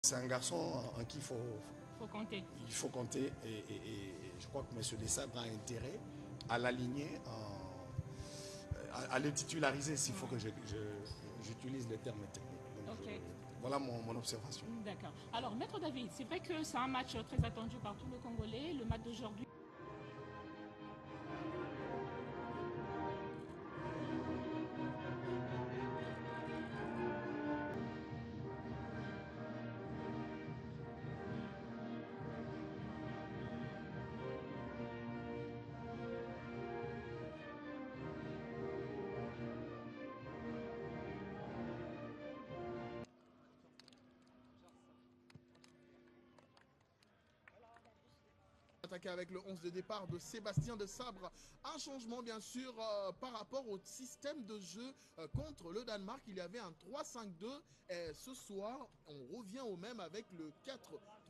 C'est un garçon en qui compter. Il faut compter et je crois que M. Desabre a intérêt à l'aligner, à le titulariser s'il faut que j'utilise le terme technique. Donc, okay. Voilà mon observation. D'accord. Alors, Maître David, c'est vrai que c'est un match très attendu par tous les Congolais, le match d'aujourd'hui. Attaqué avec le 11 de départ de Sébastien Desabre. Un changement bien sûr par rapport au système de jeu contre le Danemark. Il y avait un 3-5-2 et ce soir on revient au même avec le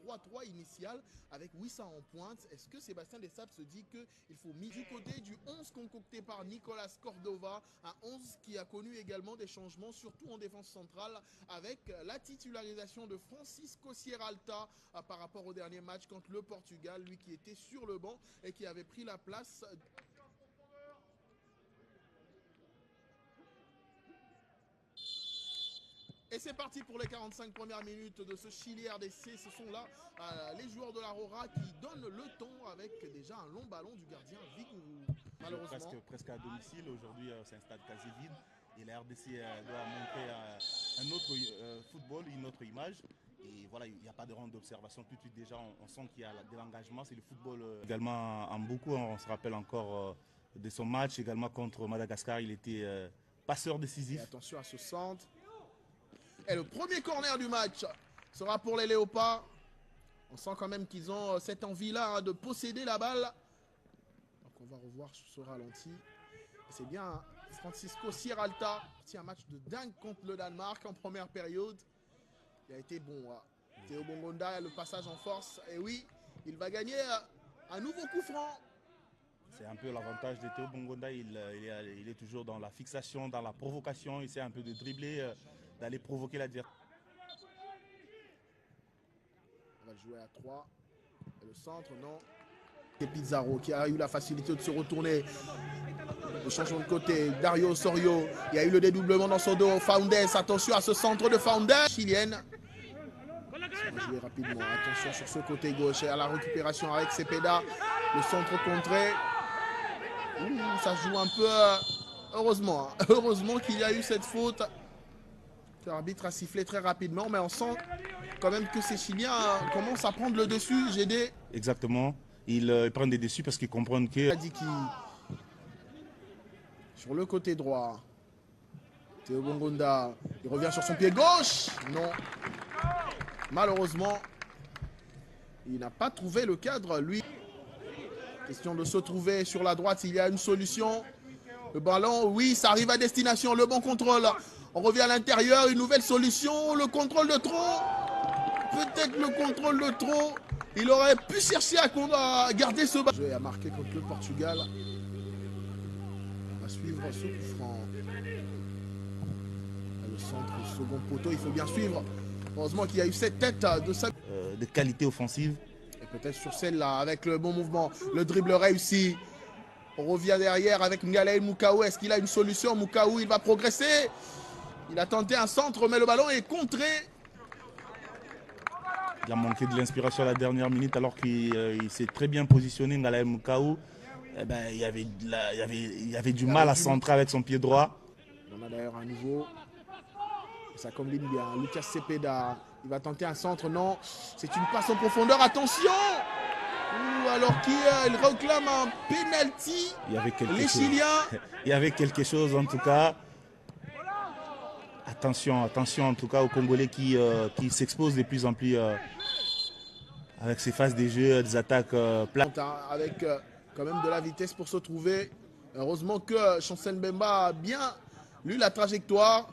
4-3-3 initial avec Wissa en pointe. Est-ce que Sébastien Desabre se dit qu'il faut mis du côté du 11 concocté par Nicolas Cordova, un 11 qui a connu également des changements surtout en défense centrale avec la titularisation de Francisco Sierralta par rapport au dernier match contre le Portugal, lui qui était sur le banc et qui avait pris la place. Et c'est parti pour les 45 premières minutes de ce Chili RDC. Ce sont là les joueurs de l'Aurora qui donnent le ton avec déjà un long ballon du gardien Vigourou. Malheureusement. Presque à domicile. Aujourd'hui, c'est un stade quasi vide. Et la RDC doit montrer un autre football, une autre image. Et voilà, il n'y a pas de ronde d'observation. Tout de suite, déjà, on sent qu'il y a de l'engagement. C'est le football également en beaucoup. On se rappelle encore de son match également contre Madagascar. Il était passeur décisif. Et attention à ce centre. Et le premier corner du match sera pour les Léopards. On sent quand même qu'ils ont cette envie-là de posséder la balle. Donc on va revoir ce ralenti. C'est bien Francisco Sierralta. C'est un match de dingue contre le Danemark en première période. Il a été bon. Théo Bongonda, le passage en force. Et oui, il va gagner un nouveau coup franc. C'est un peu l'avantage de Théo Bongonda. Il est toujours dans la fixation, dans la provocation. Il essaie un peu de dribbler, d'aller provoquer l'adversaire. On va jouer à 3. Et le centre, non. C'est Pizarro qui a eu la facilité de se retourner. Le changement de côté, Dario Osorio. Il y a eu le dédoublement dans son dos. Faundes, attention à ce centre de Faundes. Chilienne. On va jouer rapidement. Attention sur ce côté gauche. Et à la récupération avec Cepeda. Le centre contré. Ça joue un peu. Heureusement. Heureusement qu'il y a eu cette faute. L'arbitre a sifflé très rapidement. Mais on sent quand même que ces Chiliens commencent à prendre le dessus. GD. Exactement. Ils prennent des dessus parce qu'ils comprennent que... Sur le côté droit. Théo Bongonda. Il revient sur son pied gauche. Non. Malheureusement, il n'a pas trouvé le cadre, lui. Question de se trouver sur la droite, il y a une solution. Le ballon, oui, ça arrive à destination. Le bon contrôle. On revient à l'intérieur, une nouvelle solution. Le contrôle de trop. Peut-être le contrôle de trop. Il aurait pu chercher à garder ce ballon. Le jeu a marqué contre le Portugal. On va suivre ce coup franc. Le centre, le second poteau, il faut bien suivre. Heureusement qu'il y a eu cette tête de qualité offensive. Et peut-être sur celle-là, avec le bon mouvement, le dribble réussi. On revient derrière avec Ngalaï Moukaou. Est-ce qu'il a une solution? Moukaou, il va progresser. Il a tenté un centre, mais le ballon est contré. Il a manqué de l'inspiration à la dernière minute alors qu'il s'est très bien positionné, Ngalaï Moukaou. Eh ben, il y avait du mal à centrer avec son pied droit. On a d'ailleurs un nouveau. Ça combine bien. Lucas Cepeda. Il va tenter un centre. Non. C'est une passe en profondeur. Attention. Alors qu'il réclame un penalty. Les Chiliens. Il y avait quelque chose en tout cas. Attention en tout cas aux Congolais qui s'exposent de plus en plus avec ces phases des jeux, des attaques plates. Avec quand même de la vitesse pour se trouver. Heureusement que Chancel Mbemba a bien lu la trajectoire.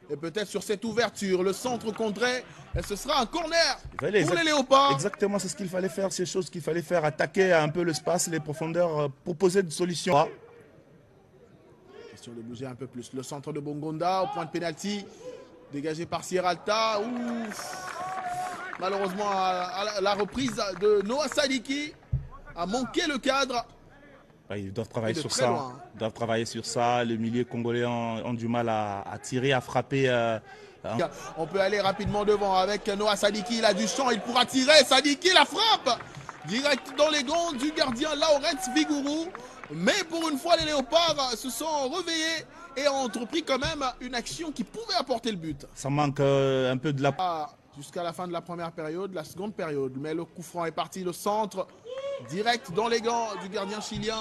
Et peut-être sur cette ouverture, le centre contré, et ce sera un corner pour les Léopards. Exactement, c'est ce qu'il fallait faire, ces choses qu'il fallait faire, attaquer un peu l'espace, les profondeurs, proposer des solutions. Question de bouger un peu plus. Le centre de Bongonda au point de pénalty, dégagé par Sierralta. Malheureusement, à la reprise de Noah Sadiki a manqué le cadre. Ils doivent travailler sur ça. Loin. Ils doivent travailler sur ça. Les milieux congolais ont du mal à tirer, à frapper. On peut aller rapidement devant avec Noah Sadiki. Il a du champ, il pourra tirer. Sadiki, la frappe direct dans les gants du gardien Laurent Viguru. Mais pour une fois, les Léopards se sont réveillés et ont entrepris quand même une action qui pouvait apporter le but. Ça manque un peu de la... Jusqu'à la fin de la première période, la seconde période. Mais le coup franc est parti, le centre, direct dans les gants du gardien chilien,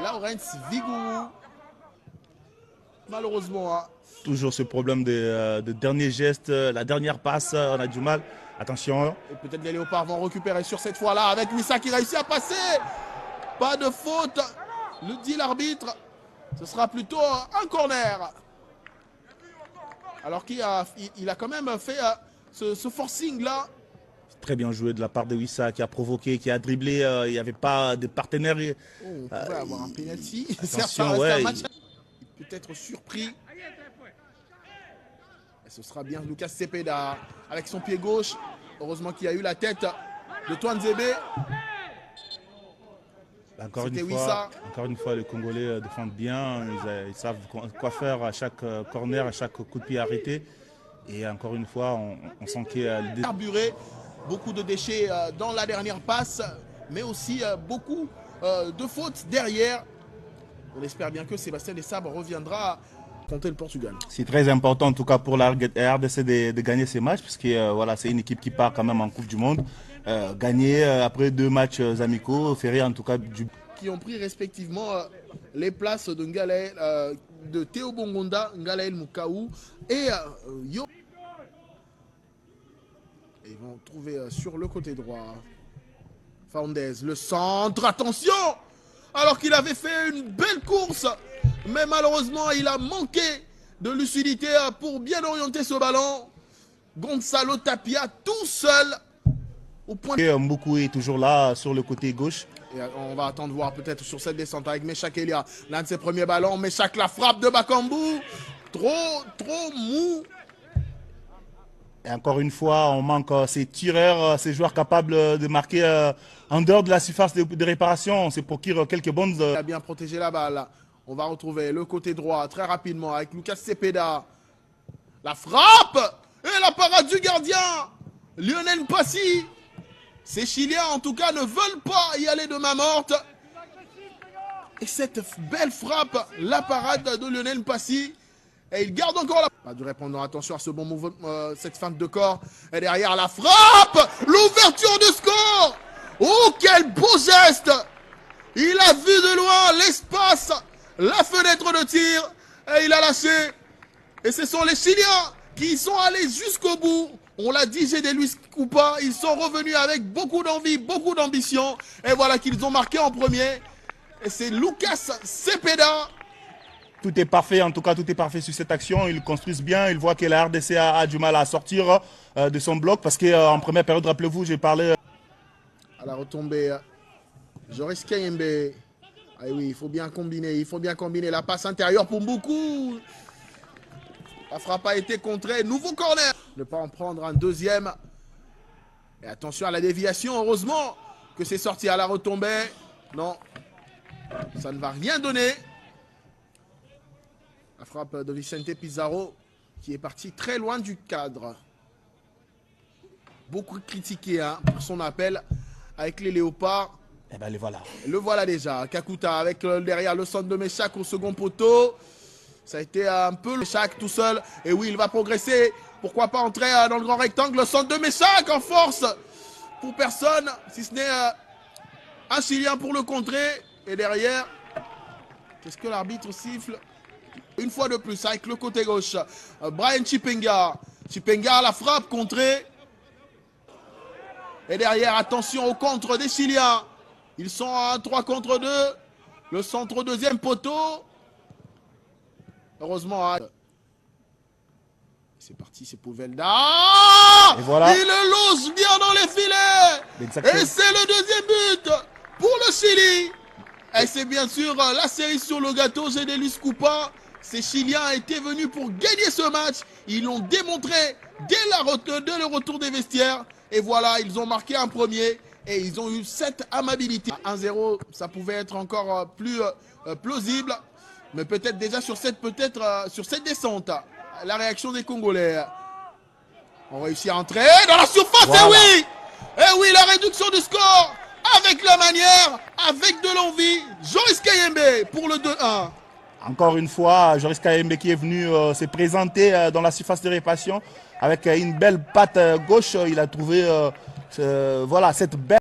Laurent Viguru. Malheureusement. Toujours ce problème de dernier geste, la dernière passe, on a du mal. Attention. Et peut-être les Léopards vont récupérer sur cette fois-là avec Missa qui réussit à passer. Pas de faute, le dit l'arbitre. Ce sera plutôt un corner. Alors qu'il a quand même fait ce forcing-là. Très bien joué de la part de Wissa qui a provoqué, qui a dribblé. Il n'y avait pas de partenaire. On pouvait avoir un penalty. Attention, un match. Il peut être surpris. Et ce sera bien Lucas Cepeda avec son pied gauche. Heureusement qu'il y a eu la tête de Twanzebe. Encore une fois, les Congolais défendent bien. Ils savent quoi faire à chaque corner, à chaque coup de pied arrêté. Et encore une fois, on sent qu'il y a carburé, beaucoup de déchets dans la dernière passe, mais aussi beaucoup de fautes derrière. On espère bien que Sébastien Desabre reviendra compter le Portugal. C'est très important en tout cas pour la RDC de gagner ces matchs, parce que voilà, c'est une équipe qui part quand même en Coupe du Monde. Gagner après 2 matchs amicaux, ferait en tout cas du... Qui ont pris respectivement les places de Ngalael, de Théo Bongonda, Ngalael Mukaou et Yo. Et ils vont trouver sur le côté droit Fernandez, le centre, attention! Alors qu'il avait fait une belle course, mais malheureusement il a manqué de lucidité pour bien orienter ce ballon. Gonzalo Tapia tout seul au point. Et Mboukou est toujours là sur le côté gauche. Et on va attendre voir peut-être sur cette descente avec Meshak Elia. L'un de ses premiers ballons, Meshak la frappe de Bakambu. Trop mou. Et encore une fois, on manque ces tireurs, ces joueurs capables de marquer en dehors de la surface de réparation. C'est pour qu'il quelques bonnes... Il a bien protégé la balle. On va retrouver le côté droit très rapidement avec Lucas Cepeda. La frappe et la parade du gardien Lionel Passy. Ces Chiliens en tout cas ne veulent pas y aller de main morte. Et cette belle frappe, la parade de Lionel Passy. Et il garde encore la... Pas de répondre, attention à ce bon mouvement, cette feinte de corps. Et derrière la frappe, l'ouverture de score. Oh, quel beau geste. Il a vu de loin l'espace, la fenêtre de tir. Et il a lâché. Et ce sont les Chiliens qui sont allés jusqu'au bout. On l'a dit, Gédé Luis Coupa. Ils sont revenus avec beaucoup d'envie, beaucoup d'ambition. Et voilà qu'ils ont marqué en premier. Et c'est Lucas Cepeda. Tout est parfait, en tout cas tout est parfait sur cette action. Ils construisent bien, ils voient que la RDC a du mal à sortir de son bloc. Parce qu'en première période, rappelez-vous, j'ai parlé... À la retombée, Joris Kayembe. Ah oui, il faut bien combiner la passe intérieure pour beaucoup. La frappe a été contrée, nouveau corner. Ne pas en prendre un deuxième. Et attention à la déviation, heureusement que c'est sorti à la retombée. Non, ça ne va rien donner. La frappe de Vicente Pizarro qui est parti très loin du cadre. Beaucoup critiqué pour son appel avec les Léopards. Et ben les voilà. Le voilà déjà. Kakuta avec derrière le centre de Meshak au second poteau. Ça a été un peu le Meshak tout seul. Et oui, il va progresser. Pourquoi pas entrer dans le grand rectangle. Le centre de Meshak en force. Pour personne, si ce n'est un Chilien pour le contrer. Et derrière, qu'est-ce que l'arbitre siffle? Une fois de plus avec le côté gauche. Brian Chipenga. Chipenga à la frappe contrée. Et derrière, attention au contre des Chiliens. Ils sont à 3 contre 2. Le centre deuxième poteau. Heureusement. C'est parti, c'est Pouvelda. Et voilà. Il le lance bien dans les filets. Exactement. Et c'est le deuxième but pour le Chili. Et c'est bien sûr la série sur le gâteau. Gédé Luis Coupa Ces Chiliens étaient venus pour gagner ce match. Ils l'ont démontré dès le retour des vestiaires. Et voilà, ils ont marqué un premier. Et ils ont eu cette amabilité. 1-0, ça pouvait être encore plus plausible. Mais peut-être déjà sur cette descente. La réaction des Congolais. On réussit à entrer dans la surface. Voilà. Et oui, la réduction du score. Avec la manière, avec de l'envie. Joris Kayembe pour le 2-1. Encore une fois, Joris Kayembe qui est venu se présenter dans la surface de réparation avec une belle patte gauche. Il a trouvé voilà, cette belle...